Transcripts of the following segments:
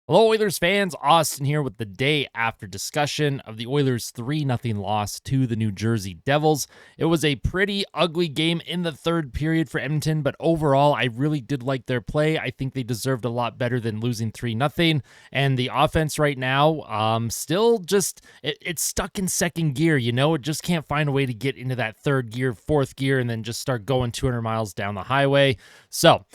Hello, Oilers fans. Austin here with the day after discussion of the Oilers' 3-0 loss to the New Jersey Devils. It was a pretty ugly game in the third period for Edmonton, but overall, I really did like their play. I think they deserved a lot better than losing 3-0. And the offense right now, still just, it's stuck in second gear, It just can't find a way to get into that third gear, fourth gear, and then just start going 200 miles down the highway. So,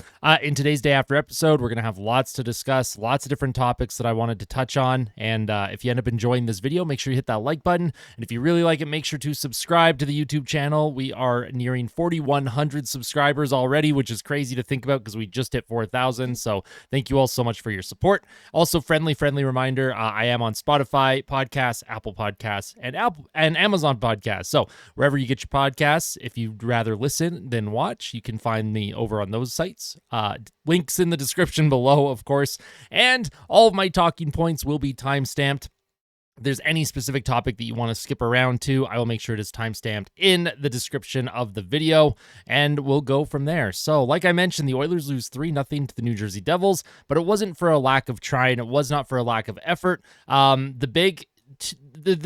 in today's day after episode, we're going to have lots to discuss, lots of different topics that I wanted to touch on. And if you end up enjoying this video, make sure you hit that like button. And if you really like it, make sure to subscribe to the YouTube channel. We are nearing 4,100 subscribers already, which is crazy to think about because we just hit 4,000. So thank you all so much for your support. Also, friendly reminder, I am on Spotify podcasts, Apple Podcasts, and Amazon Podcasts. So wherever you get your podcasts, if you'd rather listen than watch, you can find me over on those sites. Links in the description below, of course. And all of my talking points will be time-stamped. If there's any specific topic that you want to skip around to, I will make sure it is time-stamped in the description of the video, and we'll go from there. So, like I mentioned, the Oilers lose 3-0 to the New Jersey Devils, but it wasn't for a lack of trying. It was not for a lack of effort. The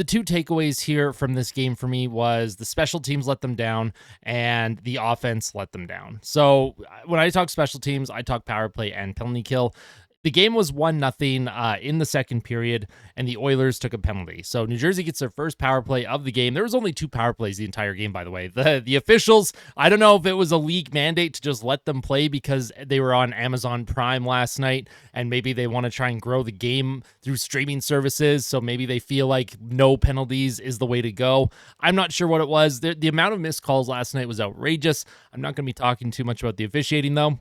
two takeaways here from this game for me was the special teams let them down and the offense let them down. So when I talk special teams, I talk power play and penalty kill. The game was 1-0 in the second period, and the Oilers took a penalty. So New Jersey gets their first power play of the game. There was only 2 power plays the entire game, by the way. The officials, I don't know if it was a league mandate to just let them play because they were on Amazon Prime last night, and maybe they want to try and grow the game through streaming services, so maybe they feel like no penalties is the way to go. I'm not sure what it was. The amount of missed calls last night was outrageous. I'm not going to be talking too much about the officiating, though.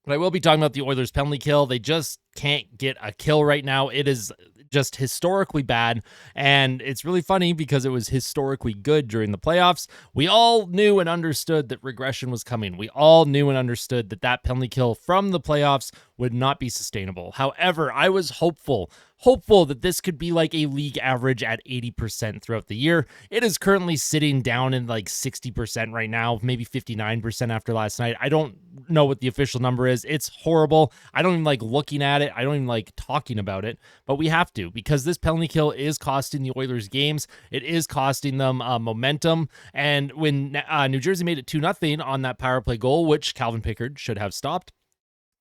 But I will be talking about the Oilers' penalty kill. They just can't get a kill right now. It is just historically bad, and it's really funny because it was historically good during the playoffs. We all knew and understood that regression was coming. We all knew and understood that that penalty kill from the playoffs would not be sustainable. However, I was hopeful that this could be like a league average at 80% throughout the year. It is currently sitting down in like 60% right now, maybe 59% after last night. I don't know what the official number is. It's horrible. I don't even like looking at it. I don't even like talking about it, but we have to because this penalty kill is costing the Oilers games. It is costing them momentum. And when New Jersey made it 2-0 on that power play goal, which Calvin Pickard should have stopped,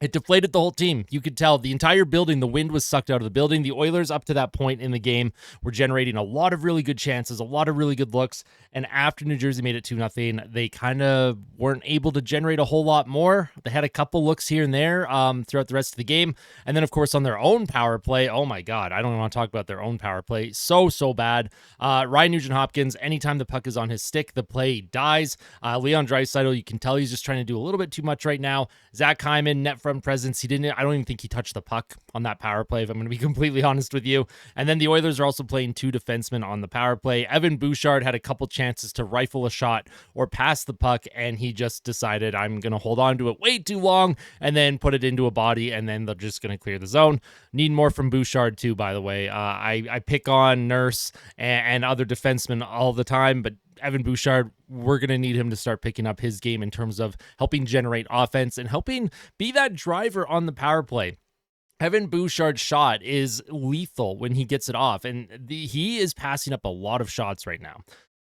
it deflated the whole team. You could tell the entire building, the wind was sucked out of the building. The Oilers, up to that point in the game, were generating a lot of really good chances, a lot of really good looks. And after New Jersey made it 2-0, they kind of weren't able to generate a whole lot more. They had a couple looks here and there throughout the rest of the game. And then, of course, on their own power play, oh my God, I don't want to talk about their own power play. So bad. Ryan Nugent-Hopkins, anytime the puck is on his stick, the play dies. Leon Draisaitl, you can tell he's just trying to do a little bit too much right now. Zach Hyman, net front presence. I don't even think he touched the puck on that power play, if I'm going to be completely honest with you. And then the Oilers are also playing 2 defensemen on the power play. Evan Bouchard had a couple chances to rifle a shot or pass the puck, and he just decided, I'm going to hold on to it way too long and then put it into a body, and then they're just going to clear the zone. Need more from Bouchard too, by the way. I pick on Nurse and other defensemen all the time, but Evan Bouchard, we're going to need him to start picking up his game in terms of helping generate offense and helping be that driver on the power play. Evan Bouchard's shot is lethal when he gets it off, and he is passing up a lot of shots right now.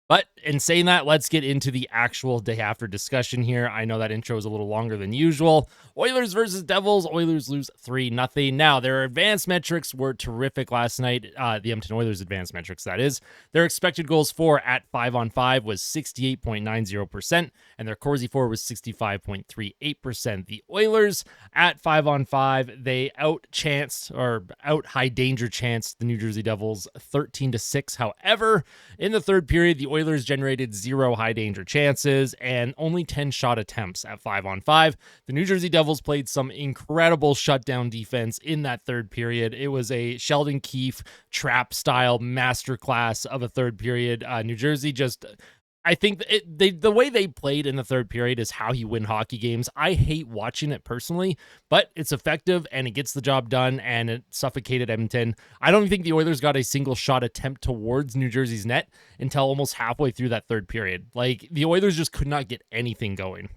But in saying that, let's get into the actual day after discussion here. I know that intro is a little longer than usual. Oilers versus Devils. Oilers lose 3-0. Now, their advanced metrics were terrific last night. The Edmonton Oilers advanced metrics, that is. Their expected goals for at 5-on-5 was 68.90%, and their Corsi for was 65.38%. The Oilers at 5-on-5, they out high danger chanced the New Jersey Devils 13-6. However, in the third period, the Oilers generated 0 high danger chances and only 10 shot attempts at 5-on-5. The New Jersey Devils played some incredible shutdown defense in that third period. It was a Sheldon Keefe trap style masterclass of a third period. New Jersey just, I think the way they played in the third period is how you win hockey games. I hate watching it personally, but it's effective and it gets the job done, and it suffocated Edmonton. I don't think the Oilers got a single shot attempt towards New Jersey's net until almost halfway through that third period. Like, the Oilers just could not get anything going.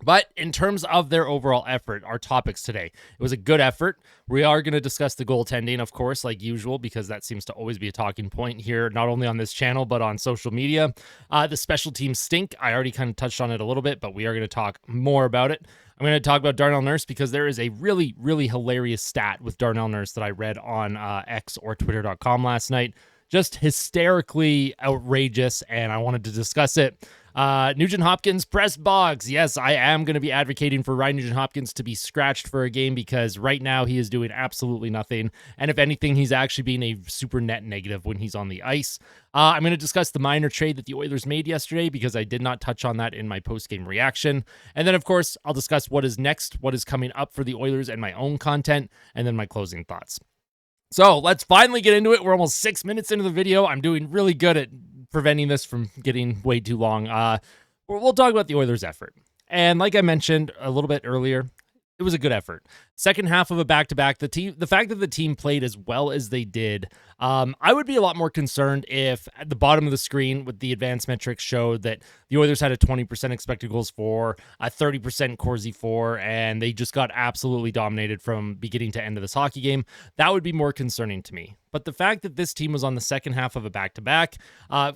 But in terms of their overall effort, our topics today, it was a good effort. We are going to discuss the goaltending, of course, like usual, because that seems to always be a talking point here, not only on this channel, but on social media. The special teams stink. I already kind of touched on it a little bit, but we are going to talk more about it. I'm going to talk about Darnell Nurse because there is a really, really hilarious stat with Darnell Nurse that I read on X or twitter.com last night. Just hysterically outrageous, and I wanted to discuss it. Nugent-Hopkins press box. Yes, I am going to be advocating for Ryan Nugent-Hopkins to be scratched for a game because right now he is doing absolutely nothing. And if anything, he's actually being a super net negative when he's on the ice. I'm going to discuss the minor trade that the Oilers made yesterday because I did not touch on that in my post-game reaction. And then, of course, I'll discuss what is next, what is coming up for the Oilers and my own content, and then my closing thoughts. So let's finally get into it. We're almost 6 minutes into the video. I'm doing really good at preventing this from getting way too long. We'll talk about the Oilers' effort. And like I mentioned a little bit earlier, it was a good effort. Second half of a back-to-back, the fact that the team played as well as they did, I would be a lot more concerned if at the bottom of the screen with the advanced metrics showed that the Oilers had a 20% expected goals for, a 30% Corsi for, and they just got absolutely dominated from beginning to end of this hockey game. That would be more concerning to me. But the fact that this team was on the second half of a back-to-back,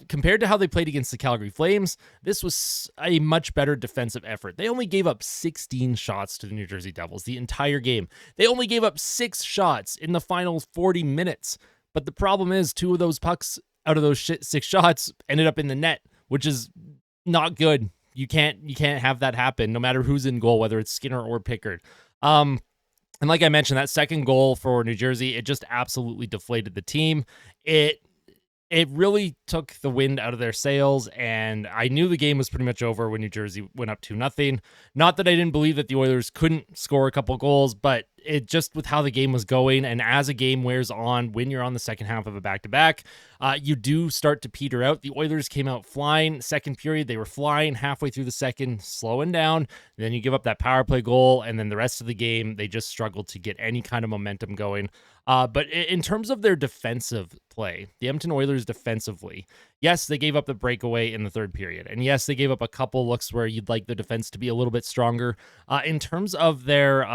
compared to how they played against the Calgary Flames, this was a much better defensive effort. They only gave up 16 shots to the New Jersey Devils the entire game. They only gave up 6 shots in the final 40 minutes. But the problem is 2 of those pucks out of those 6 shots ended up in the net, which is not good. You can't have that happen no matter who's in goal, whether it's Skinner or Pickard. And like I mentioned, that second goal for New Jersey, it just absolutely deflated the team. It really took the wind out of their sails, and I knew the game was pretty much over when New Jersey went up 2-0. Not that I didn't believe that the Oilers couldn't score a couple goals, but it just with how the game was going, and as a game wears on, when you're on the second half of a back-to-back, you do start to peter out. The Oilers came out flying. Second period, they were flying halfway through the second, slowing down. Then you give up that power play goal, and then the rest of the game, they just struggled to get any kind of momentum going. But in terms of their defensive play, the Edmonton Oilers defensively, yes, they gave up the breakaway in the third period. And yes, they gave up a couple looks where you'd like the defense to be a little bit stronger. In terms of their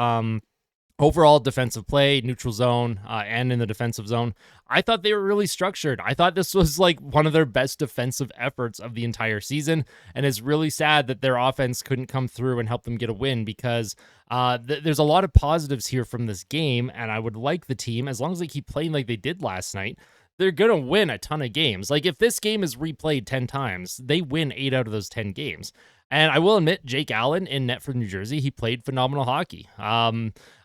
overall defensive play, neutral zone, and in the defensive zone, I thought they were really structured. I thought this was like one of their best defensive efforts of the entire season. And it's really sad that their offense couldn't come through and help them get a win because there's a lot of positives here from this game. And I would like the team, as long as they keep playing like they did last night, they're going to win a ton of games. Like if this game is replayed 10 times, they win 8 out of those 10 games. And I will admit, Jake Allen in net for New Jersey, he played phenomenal hockey.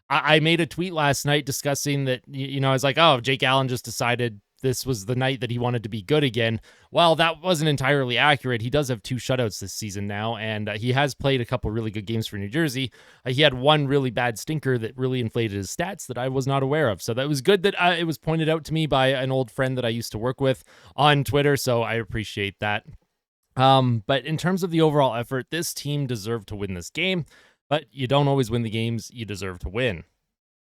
I made a tweet last night discussing that, I was like, oh, Jake Allen just decided this was the night that he wanted to be good again. Well, that wasn't entirely accurate. He does have 2 shutouts this season now, and he has played a couple really good games for New Jersey. He had one really bad stinker that really inflated his stats that I was not aware of. So that was good that it was pointed out to me by an old friend that I used to work with on Twitter, so I appreciate that. But in terms of the overall effort, this team deserved to win this game. But you don't always win the games you deserve to win.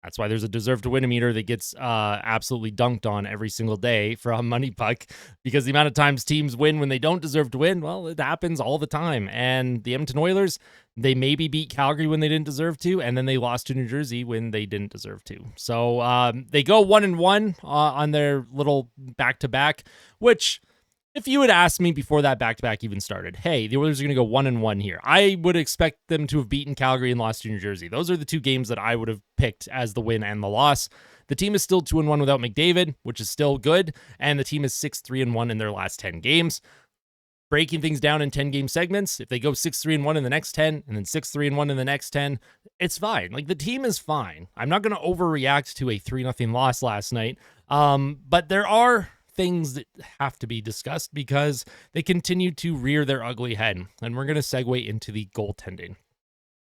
That's why there's a deserve to win meter that gets absolutely dunked on every single day from Money Puck, because the amount of times teams win when they don't deserve to win, well, it happens all the time. And the Edmonton Oilers, they maybe beat Calgary when they didn't deserve to, and then they lost to New Jersey when they didn't deserve to. So they go 1-1 on their little back-to-back, which, if you had asked me before that back-to-back even started, hey, the Oilers are going to go 1-1 here, I would expect them to have beaten Calgary and lost to New Jersey. Those are the 2 games that I would have picked as the win and the loss. The team is still 2-1 without McDavid, which is still good, and the team is 6-3-1 in their last 10 games. Breaking things down in 10-game segments, if they go 6-3-1 in the next 10, and then 6-3-1 in the next 10, it's fine. Like, the team is fine. I'm not going to overreact to a 3-0 loss last night, but there are things that have to be discussed because they continue to rear their ugly head. And we're going to segue into the goaltending.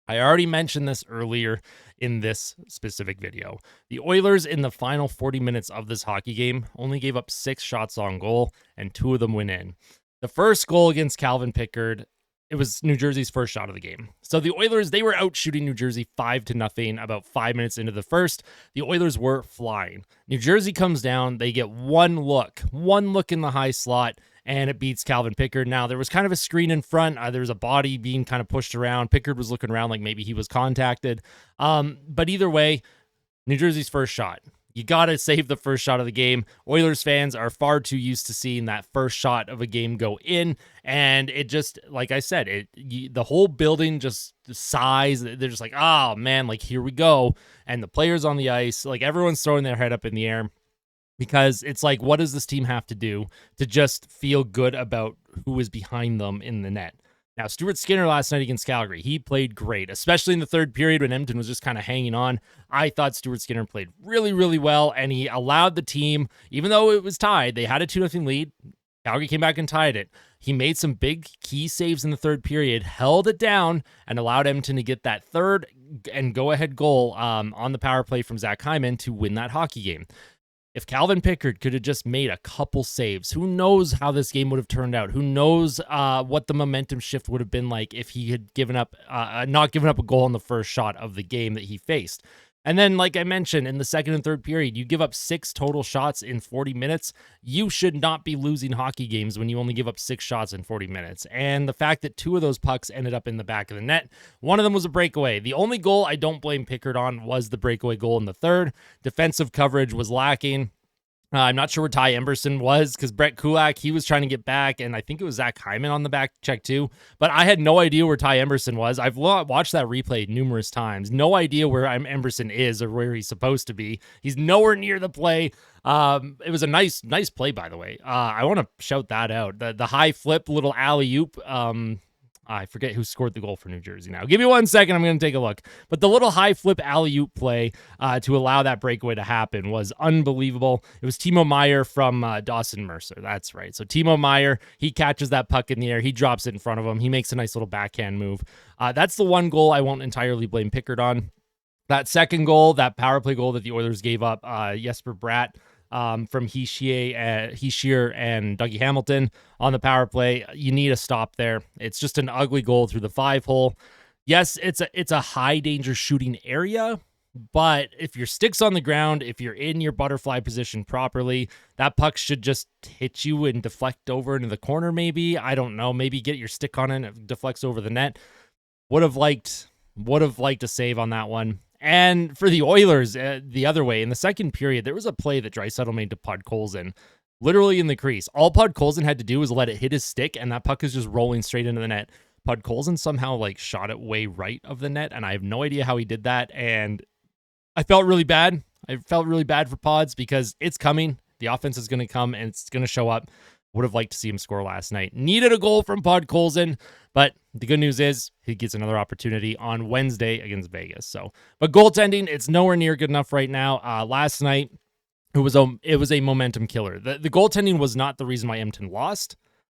I already mentioned this earlier in this specific video. The Oilers in the final 40 minutes of this hockey game only gave up 6 shots on goal, and 2 of them went in. The first goal against Calvin Pickard, it was New Jersey's first shot of the game. So the Oilers, they were out shooting New Jersey 5-0 about 5 minutes into the first. The Oilers were flying. New Jersey comes down. They get one look in the high slot, and it beats Calvin Pickard. Now, there was kind of a screen in front. There was a body being kind of pushed around. Pickard was looking around like maybe he was contacted. But either way, New Jersey's first shot. You got to save the first shot of the game. Oilers fans are far too used to seeing that first shot of a game go in. And it just, like I said, the whole building just sighs. They're just like, oh, man, like, here we go. And the players on the ice, like, everyone's throwing their head up in the air because it's like, what does this team have to do to just feel good about who is behind them in the net? Now, Stuart Skinner last night against Calgary, he played great, especially in the third period when Edmonton was just kind of hanging on. I thought Stuart Skinner played really, really well, and he allowed the team, even though it was tied, they had a 2-0 lead. Calgary came back and tied it. He made some big key saves in the third period, held it down, and allowed Edmonton to get that third and go-ahead goal on the power play from Zach Hyman to win that hockey game. If Calvin Pickard could have just made a couple saves, who knows how this game would have turned out? Who knows what the momentum shift would have been like if he had not given up a goal in the first shot of the game that he faced. And then, like I mentioned, in the second and third period, you give up 6 total shots in 40 minutes. You should not be losing hockey games when you only give up 6 shots in 40 minutes. And the fact that 2 of those pucks ended up in the back of the net, one of them was a breakaway. The only goal I don't blame Pickard on was the breakaway goal in the third. Defensive coverage was lacking. I'm not sure where Ty Emberson was because Brett Kulak, he was trying to get back, and I think it was Zach Hyman on the back check too. But I had no idea where Ty Emberson was. I've watched that replay numerous times. No idea where Emberson is or where he's supposed to be. He's nowhere near the play. It was a nice play, by the way. I want to shout that out. The high flip, little alley-oop. I forget who scored the goal for New Jersey now. Give me 1 second. I'm going to take a look. But the little high flip alley-oop play to allow that breakaway to happen was unbelievable. It was Timo Meier from Dawson Mercer. That's right. So Timo Meier, he catches that puck in the air. He drops it in front of him. He makes a nice little backhand move. That's the one goal I won't entirely blame Pickard on. That second goal, that power play goal that the Oilers gave up, Jesper Bratt, from Hischier and Dougie Hamilton on the power play. You need a stop there. It's just an ugly goal through the 5-hole. Yes, it's a high danger shooting area, but if your stick's on the ground, if you're in your butterfly position properly, that puck should just hit you and deflect over into the corner maybe. I don't know. Maybe get your stick on it and it deflects over the net. Would have liked a save on that one. And for the Oilers, the other way, in the second period, there was a play that Draisaitl made to Podkolzin, literally in the crease. All Podkolzin had to do was let it hit his stick, and that puck is just rolling straight into the net. Podkolzin somehow shot it way right of the net, and I have no idea how he did that. And I felt really bad. I felt really bad for Pods because it's coming. The offense is going to come, and it's going to show up. Would have liked to see him score last night. Needed a goal from Podkolzin, but the good news is he gets another opportunity on Wednesday against Vegas. But goaltending, it's nowhere near good enough right now. Last night, it was a momentum killer. The goaltending was not the reason why Edmonton lost,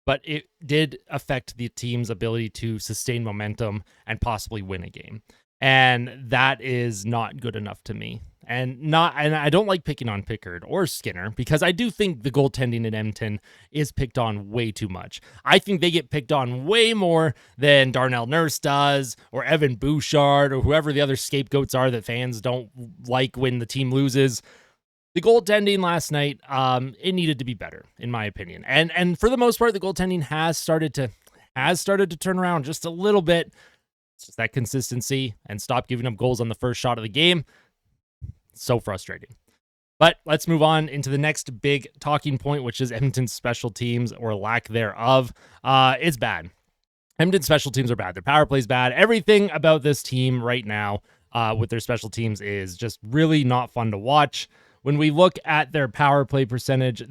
but it did affect the team's ability to sustain momentum and possibly win a game. And that is not good enough to me. And I don't like picking on Pickard or Skinner because I do think the goaltending in Edmonton is picked on way too much. I think they get picked on way more than Darnell Nurse does or Evan Bouchard or whoever the other scapegoats are that fans don't like when the team loses. The goaltending last night, it needed to be better, in my opinion. And for the most part, the goaltending has started to turn around just a little bit. It's just that consistency and stop giving up goals on the first shot of the game. So frustrating. But let's move on into the next big talking point, which is Edmonton's special teams or lack thereof. It's bad. Edmonton's special teams are bad. Their power play is bad. Everything about this team right now with their special teams is just really not fun to watch. When we look at their power play percentage,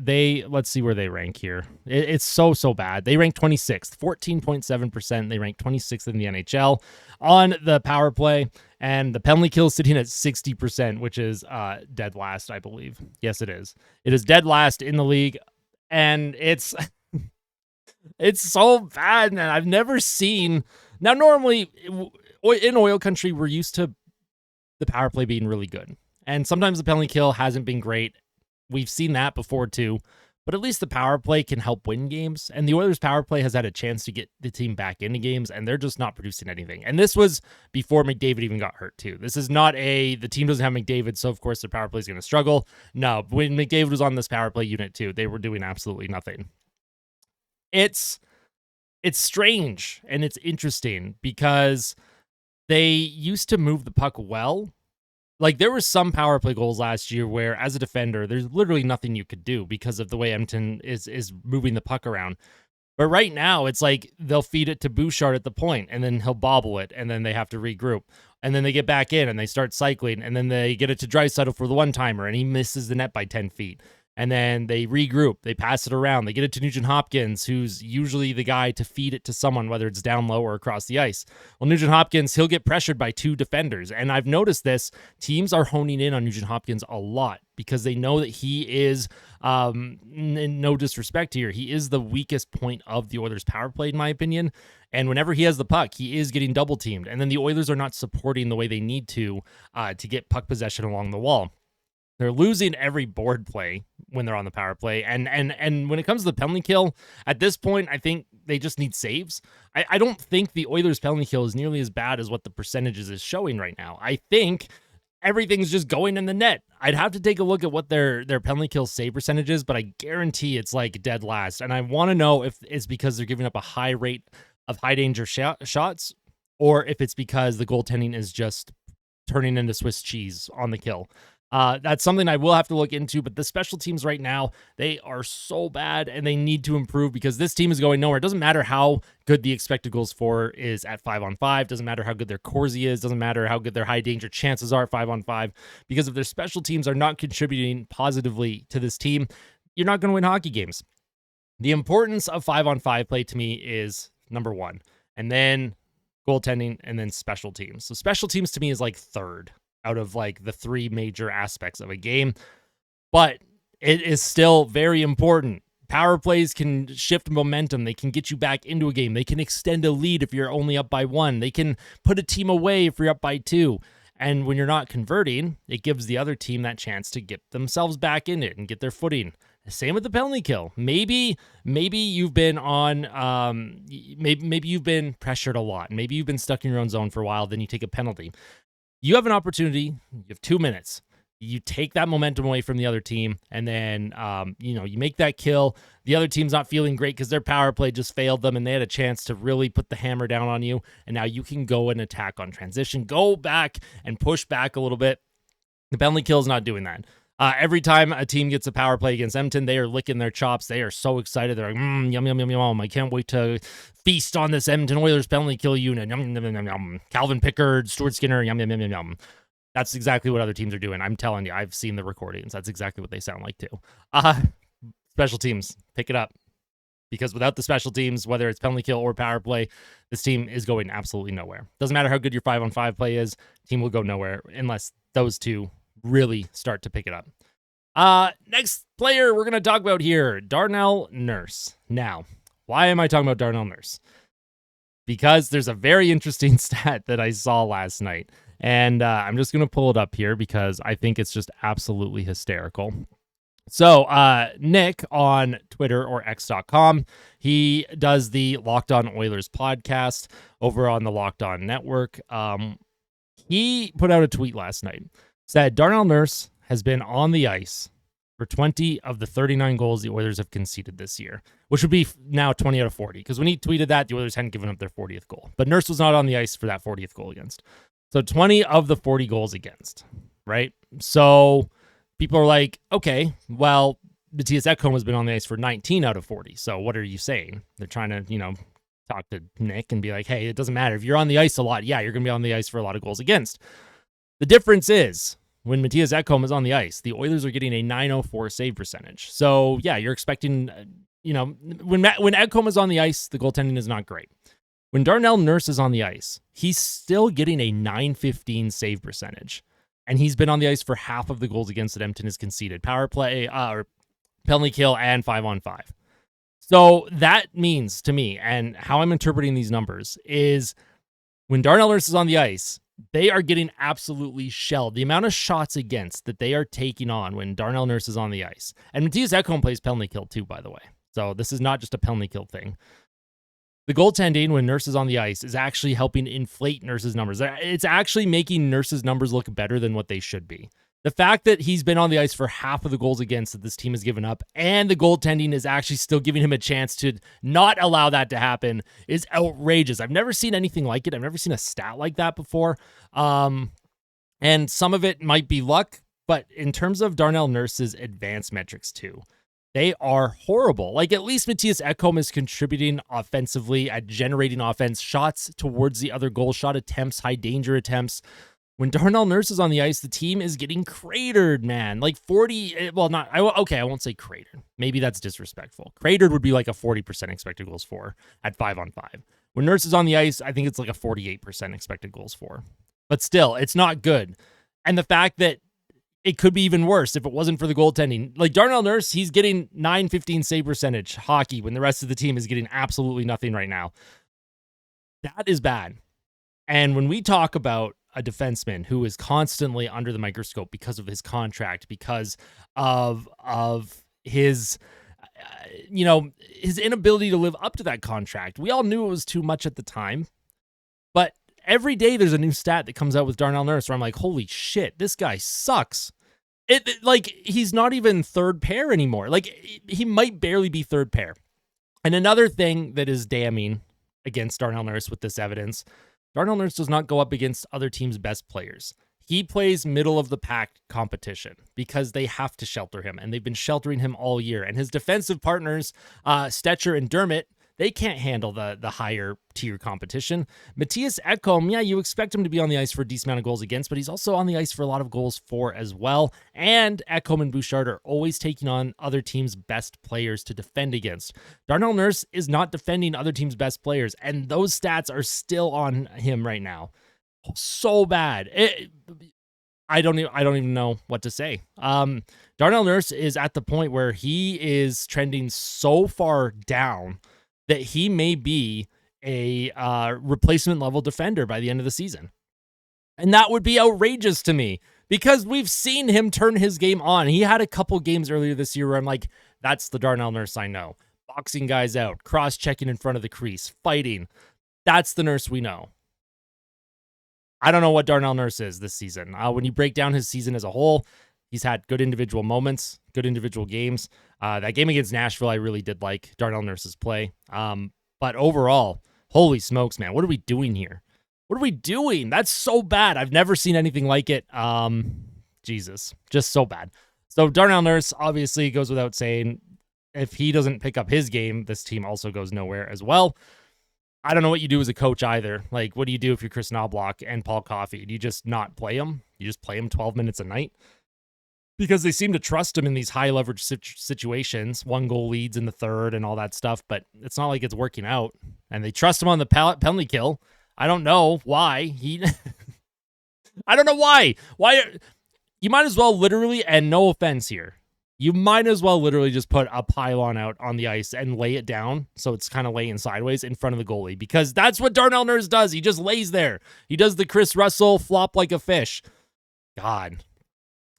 let's see where they rank here. It's so bad. They rank 26th, 14.7%. They rank 26th in the NHL on the power play, and the penalty kill sitting at 60%, which is dead last, I believe. Yes, it is. It is dead last in the league, and it's so bad, man. I've never seen. Now, normally in oil country, we're used to the power play being really good. And sometimes the penalty kill hasn't been great. We've seen that before too. But at least the power play can help win games. And the Oilers' power play has had a chance to get the team back into games, and they're just not producing anything. And this was before McDavid even got hurt too. This is not the team doesn't have McDavid, so of course their power play is going to struggle. No, when McDavid was on this power play unit too, they were doing absolutely nothing. It's strange and it's interesting because they used to move the puck well. Like, there were some power play goals last year where, as a defender, there's literally nothing you could do because of the way Edmonton is moving the puck around. But right now, it's like they'll feed it to Bouchard at the point, and then he'll bobble it, and then they have to regroup. And then they get back in, and they start cycling, and then they get it to Draisaitl for the one-timer, and he misses the net by 10 feet. And then they regroup, they pass it around, they get it to Nugent-Hopkins, who's usually the guy to feed it to someone, whether it's down low or across the ice. Well, Nugent-Hopkins, he'll get pressured by two defenders. And I've noticed this, teams are honing in on Nugent-Hopkins a lot because they know that he is, no disrespect here, he is the weakest point of the Oilers' power play, in my opinion. And whenever he has the puck, he is getting double teamed. And then the Oilers are not supporting the way they need to get puck possession along the wall. They're losing every board play when they're on the power play. And when it comes to the penalty kill, at this point, I think they just need saves. I don't think the Oilers' penalty kill is nearly as bad as what the percentages is showing right now. I think everything's just going in the net. I'd have to take a look at what their penalty kill save percentage is, but I guarantee it's like dead last. And I want to know if it's because they're giving up a high rate of high danger shots, or if it's because the goaltending is just turning into Swiss cheese on the kill. That's something I will have to look into, but the special teams right now, they are so bad and they need to improve because this team is going nowhere. It doesn't matter how good the expected goals for is at 5-on-5. Doesn't matter how good their Corsi is. Doesn't matter how good their high danger chances are at 5-on-5, because if their special teams are not contributing positively to this team, you're not going to win hockey games. The importance of 5-on-5 play to me is number one, and then goaltending, and then special teams. So special teams to me is like third out of like the three major aspects of a game, but it is still very important. Power plays can shift momentum. They can get you back into a game. They can extend a lead if you're only up by one. They can put a team away if you're up by two. And when you're not converting, it gives the other team that chance to get themselves back in it and get their footing. Same with the penalty kill. Maybe you've been on, maybe you've been pressured a lot. Maybe you've been stuck in your own zone for a while. Then you take a penalty. You have an opportunity. You have 2 minutes. You take that momentum away from the other team, and then you make that kill. The other team's not feeling great because their power play just failed them, and they had a chance to really put the hammer down on you. And now you can go and attack on transition, go back and push back a little bit. The penalty kill is not doing that. Every time a team gets a power play against Edmonton, they are licking their chops. They are so excited. They're like, yum, yum, yum, yum. I can't wait to feast on this Edmonton Oilers penalty kill unit. Yum, yum, yum, yum, yum. Calvin Pickard, Stuart Skinner, yum, yum, yum, yum, yum. That's exactly what other teams are doing. I'm telling you, I've seen the recordings. That's exactly what they sound like too. Special teams, pick it up. Because without the special teams, whether it's penalty kill or power play, this team is going absolutely nowhere. Doesn't matter how good your 5-on-5 play is, team will go nowhere unless those two really start to pick it up. Next player we're going to talk about here, Darnell Nurse. Now, why am I talking about Darnell Nurse? Because there's a very interesting stat that I saw last night. And I'm just going to pull it up here because I think it's just absolutely hysterical. So Nick on Twitter or X.com, he does the Locked On Oilers podcast over on the Locked On Network. He put out a tweet last night. Said Darnell Nurse has been on the ice for 20 of the 39 goals the Oilers have conceded this year, which would be now 20 out of 40. Because when he tweeted that, the Oilers hadn't given up their 40th goal. But Nurse was not on the ice for that 40th goal against. So 20 of the 40 goals against, right? So people are like, okay, well, Matthias Ekholm has been on the ice for 19 out of 40. So what are you saying? They're trying to, talk to Nick and be like, hey, it doesn't matter. If you're on the ice a lot, yeah, you're going to be on the ice for a lot of goals against. The difference is when Matthias Ekholm is on the ice, the Oilers are getting a .904 save percentage. So yeah, you're expecting, when Ekholm is on the ice, the goaltending is not great. When Darnell Nurse is on the ice, he's still getting a .915 save percentage. And he's been on the ice for half of the goals against that Edmonton has conceded. Power play, or penalty kill, and 5-on-5. So that means to me, and how I'm interpreting these numbers, is when Darnell Nurse is on the ice, they are getting absolutely shelled. The amount of shots against that they are taking on when Darnell Nurse is on the ice. And Matthias Ekholm plays penalty kill too, by the way. So this is not just a penalty kill thing. The goaltending when Nurse is on the ice is actually helping inflate Nurse's numbers. It's actually making Nurse's numbers look better than what they should be. The fact that he's been on the ice for half of the goals against that this team has given up, and the goaltending is actually still giving him a chance to not allow that to happen, is outrageous. I've never seen anything like it. I've never seen a stat like that before. And some of it might be luck, but in terms of Darnell Nurse's advanced metrics too, they are horrible. Like, at least Mattias Ekholm is contributing offensively at generating offense, shots towards the other goal, shot attempts, high danger attempts. When Darnell Nurse is on the ice, the team is getting cratered, man. Like 40, well, not, I won't say cratered. Maybe that's disrespectful. Cratered would be like a 40% expected goals for at 5-on-5. When Nurse is on the ice, I think it's like a 48% expected goals for. But still, it's not good. And the fact that it could be even worse if it wasn't for the goaltending. Like, Darnell Nurse, he's getting .915 save percentage hockey when the rest of the team is getting absolutely nothing right now. That is bad. And when we talk about a defenseman who is constantly under the microscope because of his contract, because of his, his inability to live up to that contract. We all knew it was too much at the time, but every day there's a new stat that comes out with Darnell Nurse where I'm like, holy shit, this guy sucks. Like, he's not even third pair anymore. Like, he might barely be third pair. And another thing that is damning against Darnell Nurse with this evidence, Darnell Nurse does not go up against other teams' best players. He plays middle of the pack competition because they have to shelter him, and they've been sheltering him all year. And his defensive partners, Stetcher and Dermott, they can't handle the higher tier competition. Mattias Ekholm, yeah, you expect him to be on the ice for a decent amount of goals against, but he's also on the ice for a lot of goals for as well. And Ekholm and Bouchard are always taking on other teams' best players to defend against. Darnell Nurse is not defending other teams' best players, and those stats are still on him right now. So bad. I don't even know what to say. Darnell Nurse is at the point where he is trending so far down that he may be a replacement level defender by the end of the season. And that would be outrageous to me because we've seen him turn his game on. He had a couple games earlier this year where I'm like, that's the Darnell Nurse I know. Boxing guys out, cross-checking in front of the crease, fighting. That's the Nurse we know. I don't know what Darnell Nurse is this season. When you break down his season as a whole, he's had good individual moments, good individual games. That game against Nashville, I really did like Darnell Nurse's play. But overall, holy smokes, man. What are we doing here? What are we doing? That's so bad. I've never seen anything like it. Jesus, just so bad. So Darnell Nurse obviously goes without saying. If he doesn't pick up his game, this team also goes nowhere as well. I don't know what you do as a coach either. Like, what do you do if you're Chris Knobloch and Paul Coffey? Do you just not play him? You just play him 12 minutes a night? Because they seem to trust him in these high leverage situations, 1-goal leads in the third and all that stuff, but it's not like it's working out. And they trust him on the penalty kill. I don't know why. I don't know why. You might as well literally, and no offense here, you might as well literally just put a pylon out on the ice and lay it down so it's kind of laying sideways in front of the goalie, because that's what Darnell Nurse does. He just lays there. He does the Chris Russell flop like a fish. God.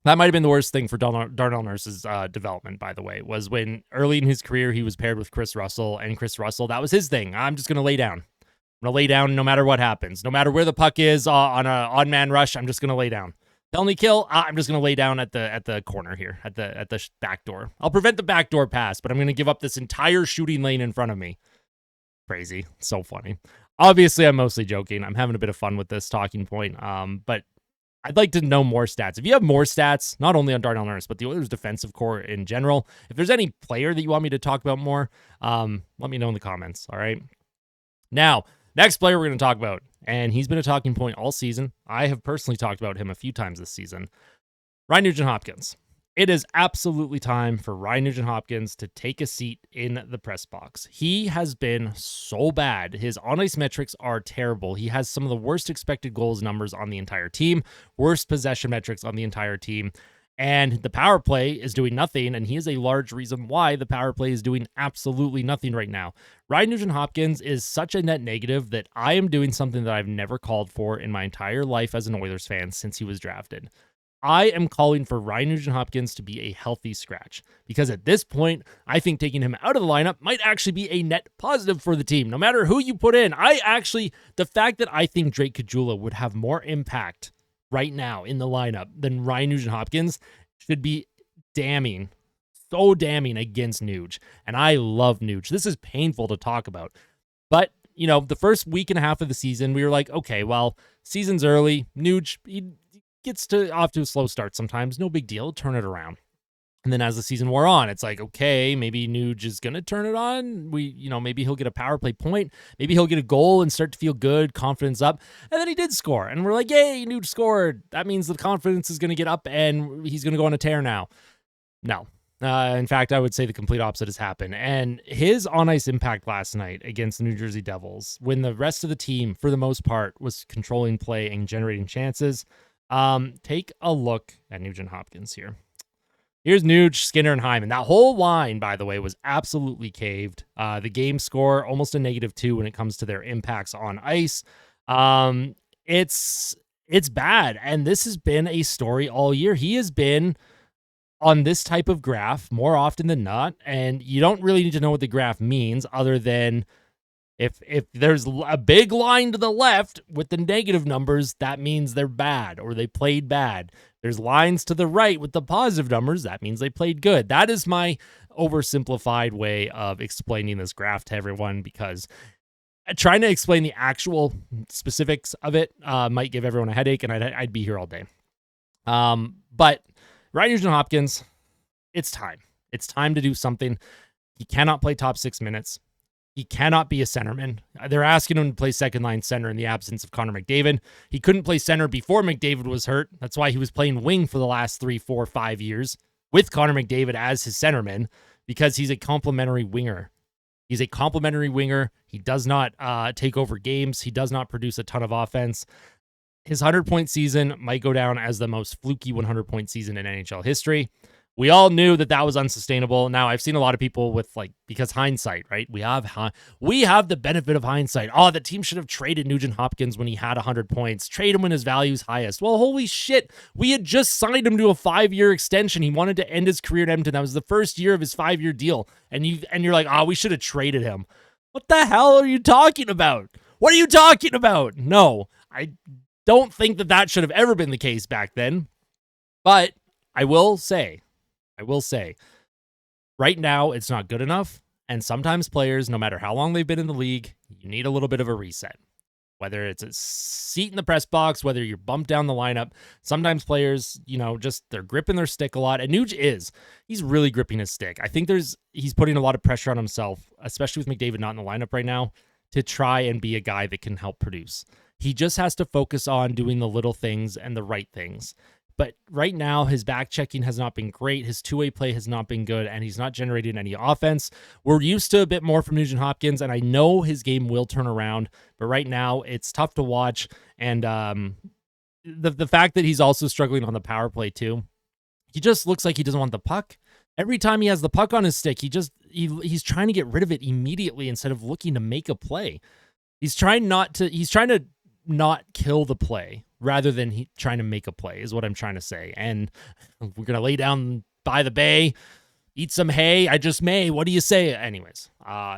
That might have been the worst thing for Darnell Nurse's development, by the way, was when early in his career he was paired with Chris Russell, and Chris Russell, that was his thing. I'm just going to lay down. I'm going to lay down no matter what happens. No matter where the puck is on a on-man rush, I'm just going to lay down. Penalty kill, I'm just going to lay down at the corner here, at the back door. I'll prevent the backdoor pass, but I'm going to give up this entire shooting lane in front of me. Crazy. So funny. Obviously, I'm mostly joking. I'm having a bit of fun with this talking point, but I'd like to know more stats. If you have more stats, not only on Darnell Nurse, but the Oilers' defensive core in general, if there's any player that you want me to talk about more, let me know in the comments, all right? Now, next player we're going to talk about, and he's been a talking point all season. I have personally talked about him a few times this season. Ryan Nugent-Hopkins. It is absolutely time for Ryan Nugent-Hopkins to take a seat in the press box. He has been so bad. His on-ice metrics are terrible. He has some of the worst expected goals numbers on the entire team, worst possession metrics on the entire team, and the power play is doing nothing, and he is a large reason why the power play is doing absolutely nothing right now. Ryan Nugent-Hopkins is such a net negative that I am doing something that I've never called for in my entire life as an Oilers fan since he was drafted. I am calling for Ryan Nugent-Hopkins to be a healthy scratch, because at this point, I think taking him out of the lineup might actually be a net positive for the team, no matter who you put in. The fact that I think Drake Caggiula would have more impact right now in the lineup than Ryan Nugent-Hopkins should be damning, so damning against Nuge. And I love Nuge. This is painful to talk about. But, the first week and a half of the season, we were like, okay, well, season's early. Nuge, he gets off to a slow start sometimes. No big deal. Turn it around. And then as the season wore on, it's like, okay, maybe Nuge is going to turn it on. Maybe he'll get a power play point. Maybe he'll get a goal and start to feel good, confidence up. And then he did score. And we're like, yay, Nuge scored. That means the confidence is going to get up and he's going to go on a tear now. No. In fact, I would say the complete opposite has happened. And his on-ice impact last night against the New Jersey Devils, when the rest of the team, for the most part, was controlling play and generating chances, take a look at Nugent-Hopkins here. Here's Nuge, Skinner, and Hyman. That whole line, by the way, was absolutely caved. The game score, almost a -2 when it comes to their impacts on ice. It's bad, and this has been a story all year. He has been on this type of graph more often than not, and you don't really need to know what the graph means other than if there's a big line to the left with the negative numbers, that means they're bad or they played bad. There's lines to the right with the positive numbers, that means they played good. That is my oversimplified way of explaining this graph to everyone, because trying to explain the actual specifics of it might give everyone a headache, and I'd be here all day. But Ryan Nugent-Hopkins, it's time. It's time to do something. He cannot play top 6 minutes. He cannot be a centerman. They're asking him to play second-line center in the absence of Connor McDavid. He couldn't play center before McDavid was hurt. That's why he was playing wing for the last 3, 4, 5 years with Connor McDavid as his centerman, because he's a complementary winger. He's a complementary winger. He does not take over games. He does not produce a ton of offense. His 100-point season might go down as the most fluky 100-point season in NHL history. We all knew that was unsustainable. Now, I've seen a lot of people because hindsight, right? We have the benefit of hindsight. Oh, the team should have traded Nugent-Hopkins when he had 100 points. Trade him when his value's highest. Well, holy shit. We had just signed him to a 5-year extension. He wanted to end his career at Edmonton. That was the first year of his 5-year deal. And you're like, we should have traded him. What the hell are you talking about? What are you talking about? No, I don't think that should have ever been the case back then. But I will say, right now, it's not good enough. And sometimes players, no matter how long they've been in the league, you need a little bit of a reset. Whether it's a seat in the press box, whether you're bumped down the lineup, sometimes players, they're gripping their stick a lot. And Nuge he's really gripping his stick. I think he's putting a lot of pressure on himself, especially with McDavid not in the lineup right now, to try and be a guy that can help produce. He just has to focus on doing the little things and the right things. But right now, his back checking has not been great. His two-way play has not been good, and he's not generating any offense. We're used to a bit more from Nugent-Hopkins, and I know his game will turn around. But right now, it's tough to watch. And the fact that he's also struggling on the power play too, he just looks like he doesn't want the puck. Every time he has the puck on his stick, he's trying to get rid of it immediately instead of looking to make a play. He's trying to not kill the play rather than trying to make a play is what I'm trying to say. And we're going to lay down by the bay, eat some hay. I just may. What do you say? Anyways,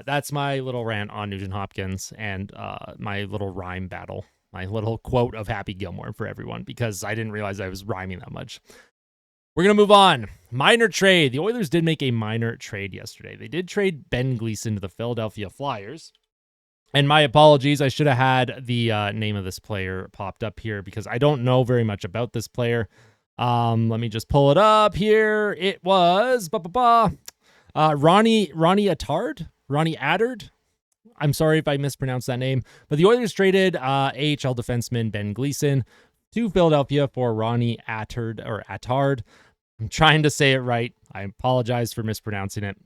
that's my little rant on Nugent-Hopkins and my little rhyme battle, my little quote of Happy Gilmore for everyone, because I didn't realize I was rhyming that much. We're going to move on. Minor trade. The Oilers did make a minor trade yesterday. They did trade Ben Gleason to the Philadelphia Flyers. And my apologies, I should have had the name of this player popped up here because I don't know very much about this player. Let me just pull it up here. It was Ronnie Attard? Ronnie Attard? I'm sorry if I mispronounced that name. But the Oilers traded AHL defenseman Ben Gleason to Philadelphia for Ronnie Attard. I'm trying to say it right. I apologize for mispronouncing it.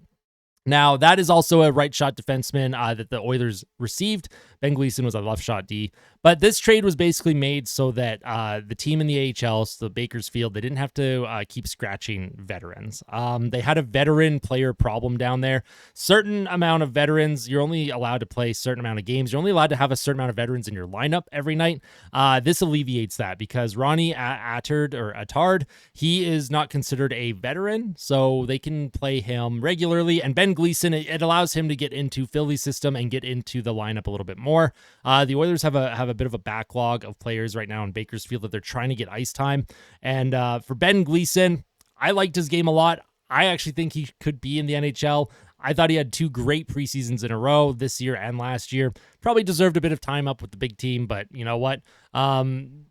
Now, that is also a right shot defenseman that the Oilers received. Ben Gleason was a left shot D. But this trade was basically made so that the team in the AHL, so the Bakersfield, they didn't have to keep scratching veterans. They had a veteran player problem down there. Certain amount of veterans, you're only allowed to play a certain amount of games. You're only allowed to have a certain amount of veterans in your lineup every night. This alleviates that because Ronnie Attard, he is not considered a veteran, so they can play him regularly. And Ben Gleason, it allows him to get into Philly's system and get into the lineup a little bit more. more. The Oilers have a bit of a backlog of players right now in Bakersfield that they're trying to get ice time. And for Ben Gleason, I liked his game a lot. I actually think he could be in the NHL. I thought he had 2 great preseasons in a row this year and last year. Probably deserved a bit of time up with the big team, but you know what? I'm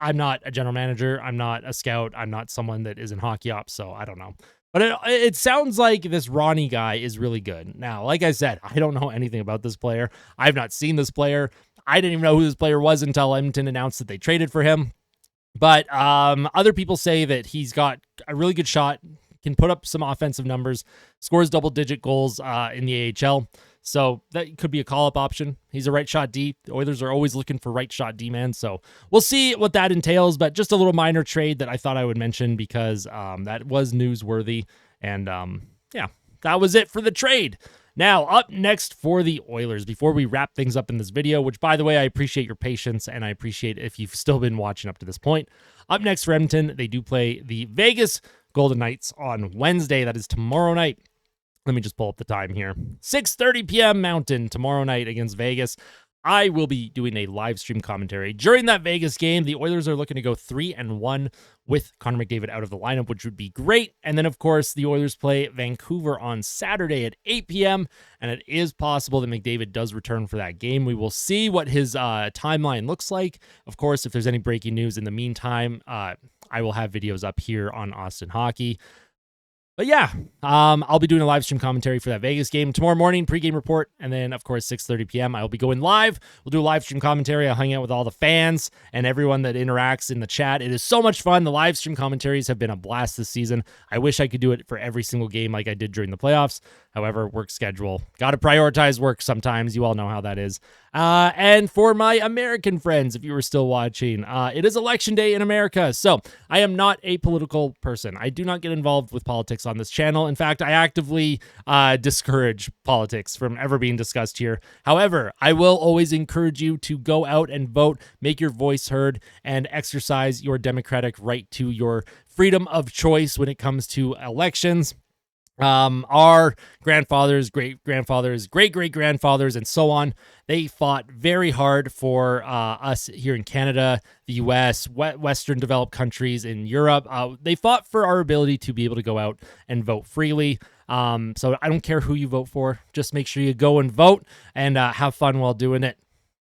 not a general manager. I'm not a scout. I'm not someone that is in hockey ops, so I don't know. But it sounds like this Ronnie guy is really good. Now, like I said, I don't know anything about this player. I've not seen this player. I didn't even know who this player was until Edmonton announced that they traded for him. But other people say that he's got a really good shot, can put up some offensive numbers, scores double-digit goals in the AHL. So that could be a call-up option. He's a right-shot D. The Oilers are always looking for right-shot D-man, so we'll see what that entails, but just a little minor trade that I thought I would mention because that was newsworthy, and yeah, that was it for the trade. Now, up next for the Oilers, before we wrap things up in this video, which, by the way, I appreciate your patience, and I appreciate if you've still been watching up to this point. Up next for Edmonton, they do play the Vegas Golden Knights on Wednesday. That is tomorrow night. Let me just pull up the time here. 6:30 p.m. Mountain tomorrow night against Vegas. I will be doing a live stream commentary. During that Vegas game, the Oilers are looking to go 3-1 with Connor McDavid out of the lineup, which would be great. And then, of course, the Oilers play Vancouver on Saturday at 8 p.m., and it is possible that McDavid does return for that game. We will see what his timeline looks like. Of course, if there's any breaking news in the meantime, I will have videos up here on Austin Hockey. But yeah, I'll be doing a live stream commentary for that Vegas game tomorrow morning, pregame report, and then, of course, 6:30 p.m. I'll be going live. We'll do a live stream commentary. I'll hang out with all the fans and everyone that interacts in the chat. It is so much fun. The live stream commentaries have been a blast this season. I wish I could do it for every single game like I did during the playoffs. However, work schedule. Got to prioritize work sometimes. You all know how that is. And for my American friends, if you were still watching, it is election day in America. So I am not a political person. I do not get involved with politics on this channel. In fact, I actively discourage politics from ever being discussed here. However, I will always encourage you to go out and vote, make your voice heard, and exercise your democratic right to your freedom of choice when it comes to elections. Our grandfathers, great-grandfathers, great-great-grandfathers, and so on, they fought very hard for us here in Canada, the U.S., Western developed countries in Europe. They fought for our ability to be able to go out and vote freely. So I don't care who you vote for. Just make sure you go and vote and have fun while doing it.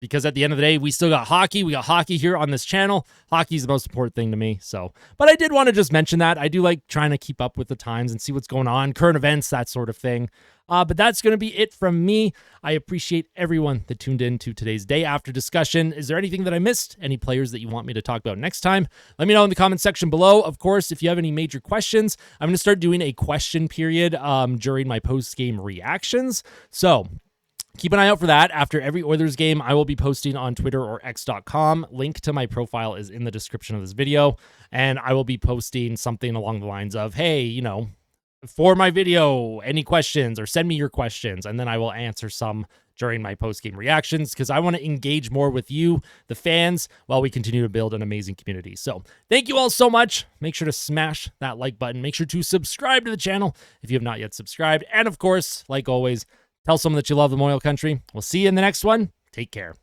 Because at the end of the day, we still got hockey. We got hockey here on this channel. Hockey is the most important thing to me. But I did want to just mention that. I do like trying to keep up with the times and see what's going on, current events, that sort of thing. But that's going to be it from me. I appreciate everyone that tuned in to today's day after discussion. Is there anything that I missed? Any players that you want me to talk about next time? Let me know in the comment section below. Of course, if you have any major questions, I'm going to start doing a question period during my post-game reactions. So keep an eye out for that. After every Oilers game, I will be posting on Twitter or X.com. Link to my profile is in the description of this video. And I will be posting something along the lines of, hey, you know, for my video, any questions, or send me your questions. And then I will answer some during my post-game reactions because I want to engage more with you, the fans, while we continue to build an amazing community. So thank you all so much. Make sure to smash that like button. Make sure to subscribe to the channel if you have not yet subscribed. And of course, like always, tell someone that you love the Moyle Country. We'll see you in the next one. Take care.